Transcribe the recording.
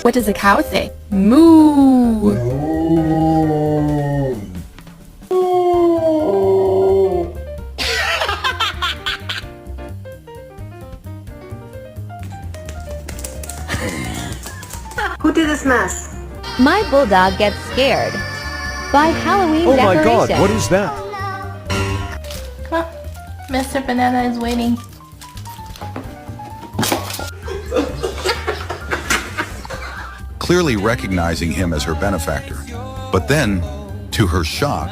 What does a cow say? Moo! Who did this mess? My bulldog gets scared by Halloween Oh my decorations. god, what is that? Come on. Mr. Banana is waiting. Clearly recognizing him as her benefactor. But then, to her shock,